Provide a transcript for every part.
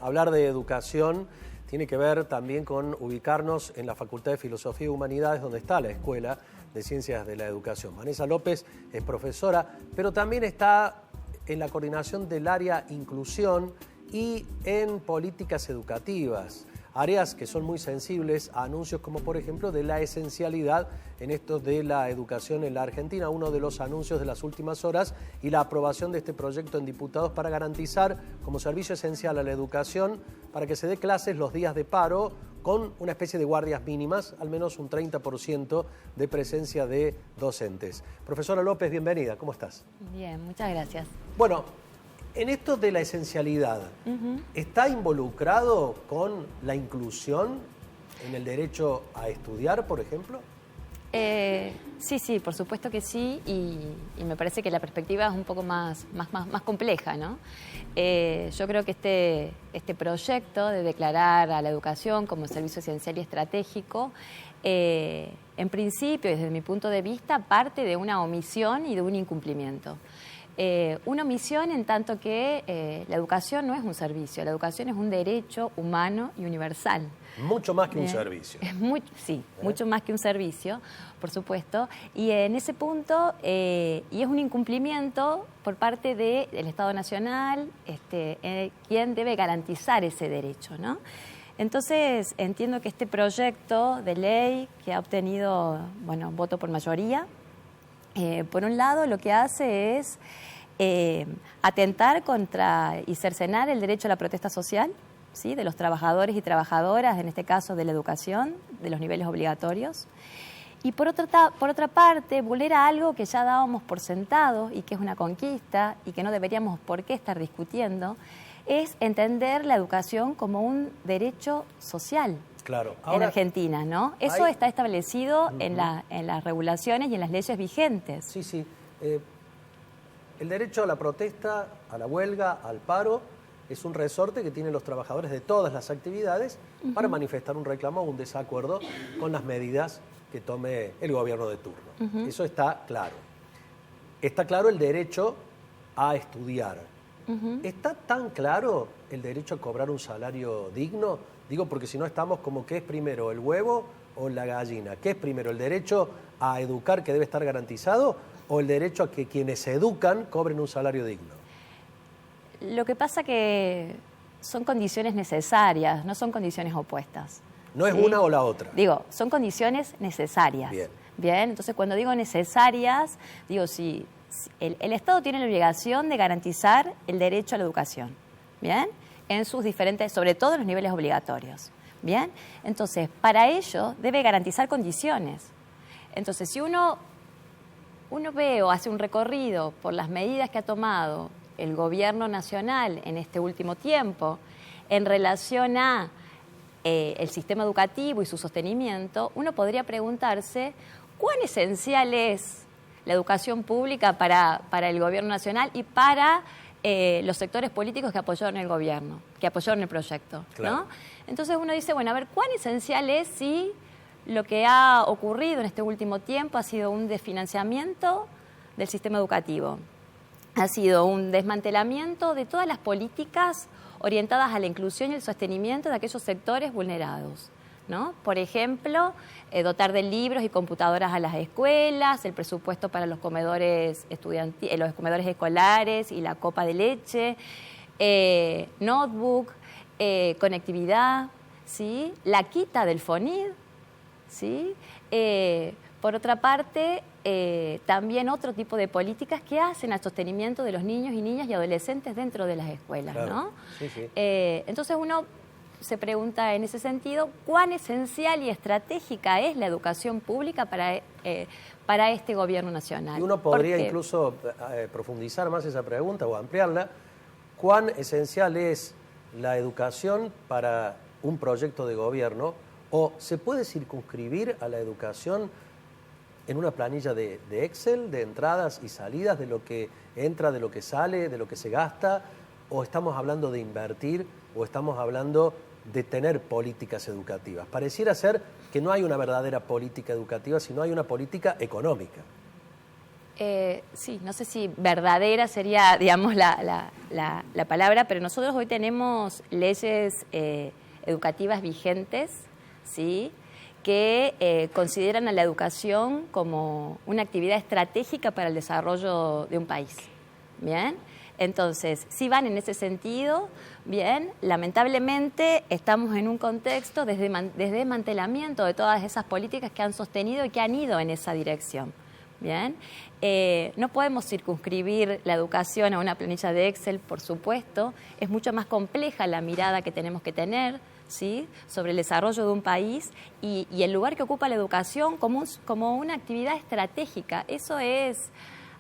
hablar de educación tiene que ver también con ubicarnos en la Facultad de Filosofía y Humanidades, donde está la Escuela de Ciencias de la Educación. Vanessa López es profesora, pero también está en la coordinación del área inclusión y en políticas educativas, áreas que son muy sensibles a anuncios como por ejemplo de la esencialidad en esto de la educación en la Argentina, uno de los anuncios de las últimas horas y la aprobación de este proyecto en diputados para garantizar como servicio esencial a la educación para que se dé clases los días de paro con una especie de guardias mínimas, al menos un 30% de presencia de docentes. Profesora López, bienvenida, ¿cómo estás? Bien, muchas gracias. Bueno, en esto de la esencialidad, ¿está involucrado con la inclusión en el derecho a estudiar, por ejemplo? Sí, por supuesto que sí, y me parece que la perspectiva es un poco más compleja, ¿no? Yo creo que este proyecto de declarar a la educación como servicio esencial y estratégico, en principio, desde mi punto de vista, parte de una omisión y de un incumplimiento. Una omisión en tanto que la educación no es un servicio, la educación es un derecho humano y universal. Mucho más que un servicio. Mucho más que un servicio, por supuesto. Y en ese punto, y es un incumplimiento por parte del Estado Nacional, quien debe garantizar ese derecho, ¿no? Entonces, entiendo que este proyecto de ley que ha obtenido, voto por mayoría, por un lado lo que hace es atentar contra y cercenar el derecho a la protesta social, ¿sí?, de los trabajadores y trabajadoras, en este caso de la educación, de los niveles obligatorios. Y por otra parte, vulnera algo que ya dábamos por sentado y que es una conquista y que no deberíamos por qué estar discutiendo, es entender la educación como un derecho social. Claro. Ahora, en Argentina, ¿no? Eso está establecido en las regulaciones y en las leyes vigentes. Sí. El derecho a la protesta, a la huelga, al paro, es un resorte que tienen los trabajadores de todas las actividades para manifestar un reclamo o un desacuerdo con las medidas que tome el gobierno de turno. Eso está claro. Está claro el derecho a estudiar. ¿Está tan claro el derecho a cobrar un salario digno? Digo, porque si no estamos como que es primero el huevo o la gallina. ¿Qué es primero, el derecho a educar que debe estar garantizado o el derecho a que quienes se educan cobren un salario digno? Lo que pasa que son condiciones necesarias, no son condiciones opuestas. No es una o la otra. Digo, son condiciones necesarias. Bien, entonces cuando digo necesarias, digo, si el Estado tiene la obligación de garantizar el derecho a la educación, ¿bien?, en sus diferentes, sobre todo en los niveles obligatorios, ¿bien? Entonces, para ello debe garantizar condiciones. Entonces, si uno ve o hace un recorrido por las medidas que ha tomado el gobierno nacional en este último tiempo en relación a el sistema educativo y su sostenimiento, uno podría preguntarse cuán esencial es la educación pública para el gobierno nacional y para los sectores políticos que apoyaron el gobierno, que apoyaron el proyecto, claro, ¿no? Entonces uno dice, bueno, a ver, ¿cuán esencial es si lo que ha ocurrido en este último tiempo ha sido un desfinanciamiento del sistema educativo? Ha sido un desmantelamiento de todas las políticas orientadas a la inclusión y el sostenimiento de aquellos sectores vulnerados, ¿no? Por ejemplo, dotar de libros y computadoras a las escuelas, el presupuesto para los comedores los comedores escolares y la copa de leche, notebook, conectividad, ¿sí?, la quita del FONID, ¿sí? Por otra parte, también otro tipo de políticas que hacen al sostenimiento de los niños y niñas y adolescentes dentro de las escuelas, claro, ¿no? Sí. Entonces uno se pregunta en ese sentido cuán esencial y estratégica es la educación pública para este gobierno nacional. Y uno podría incluso profundizar más esa pregunta o ampliarla. ¿Cuán esencial es la educación para un proyecto de gobierno? ¿O se puede circunscribir a la educación en una planilla de Excel, de entradas y salidas, de lo que entra, de lo que sale, de lo que se gasta? ¿O estamos hablando de invertir o estamos hablando de tener políticas educativas? Pareciera ser que no hay una verdadera política educativa, sino hay una política económica. Sí, no sé si verdadera sería, digamos, la palabra, pero nosotros hoy tenemos leyes educativas vigentes, ¿sí?, que consideran a la educación como una actividad estratégica para el desarrollo de un país. ¿Bien? Entonces, sí van en ese sentido, bien, lamentablemente estamos en un contexto de desmantelamiento de todas esas políticas que han sostenido y que han ido en esa dirección. Bien, no podemos circunscribir la educación a una planilla de Excel, por supuesto, es mucho más compleja la mirada que tenemos que tener, ¿sí?, sobre el desarrollo de un país y el lugar que ocupa la educación como una actividad estratégica. Eso es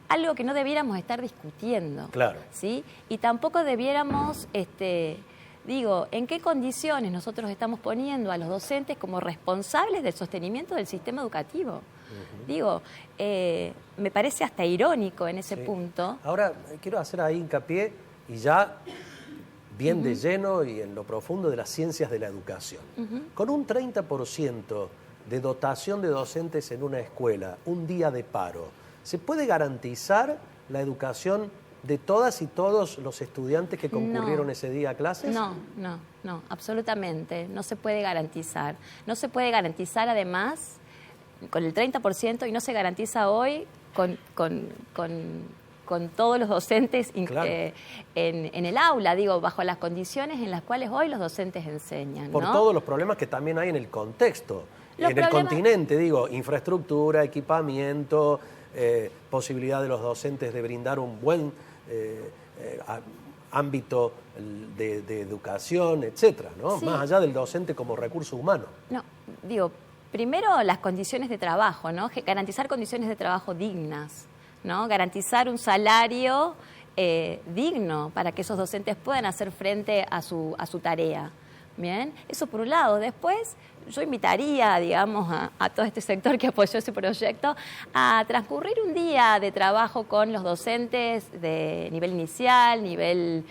algo que no debiéramos estar discutiendo. Claro. ¿Sí? Y tampoco debiéramos, ¿en qué condiciones nosotros estamos poniendo a los docentes como responsables del sostenimiento del sistema educativo? Me parece hasta irónico en ese punto. Ahora, quiero hacer ahí hincapié y ya bien de lleno y en lo profundo de las ciencias de la educación. Con un 30% de dotación de docentes en una escuela, un día de paro, ¿se puede garantizar la educación de todas y todos los estudiantes que concurrieron ese día a clases? No, absolutamente. No se puede garantizar. No se puede garantizar además con el 30% y no se garantiza hoy con todos los docentes en el aula, bajo las condiciones en las cuales hoy los docentes enseñan. Por todos los problemas que también hay en el contexto, en el continente, infraestructura, equipamiento, posibilidad de los docentes de brindar un buen ámbito de educación, etcétera, ¿no? Sí. Más allá del docente como recurso humano. Primero las condiciones de trabajo, ¿no? Garantizar condiciones de trabajo dignas, ¿no? Garantizar un salario digno para que esos docentes puedan hacer frente a su tarea. Bien, eso por un lado. Después, yo invitaría, a todo este sector que apoyó ese proyecto a transcurrir un día de trabajo con los docentes de nivel inicial, nivel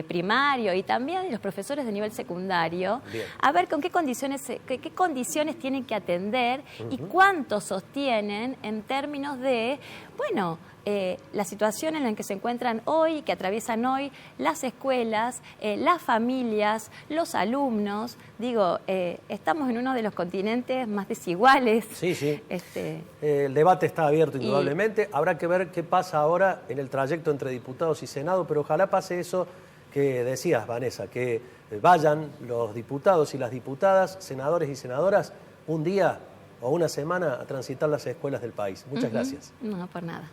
primario y también los profesores de nivel secundario. Bien. A ver con qué condiciones tienen que atender y cuánto sostienen en términos de, la situación en la que se encuentran hoy, que atraviesan hoy las escuelas, las familias, los alumnos. Estamos en uno de los continentes más desiguales. Sí. El debate está abierto indudablemente. Habrá que ver qué pasa ahora en el trayecto entre diputados y Senado, pero ojalá pase eso que decías, Vanessa, que vayan los diputados y las diputadas, senadores y senadoras, un día o una semana a transitar las escuelas del país. Muchas gracias. No, por nada.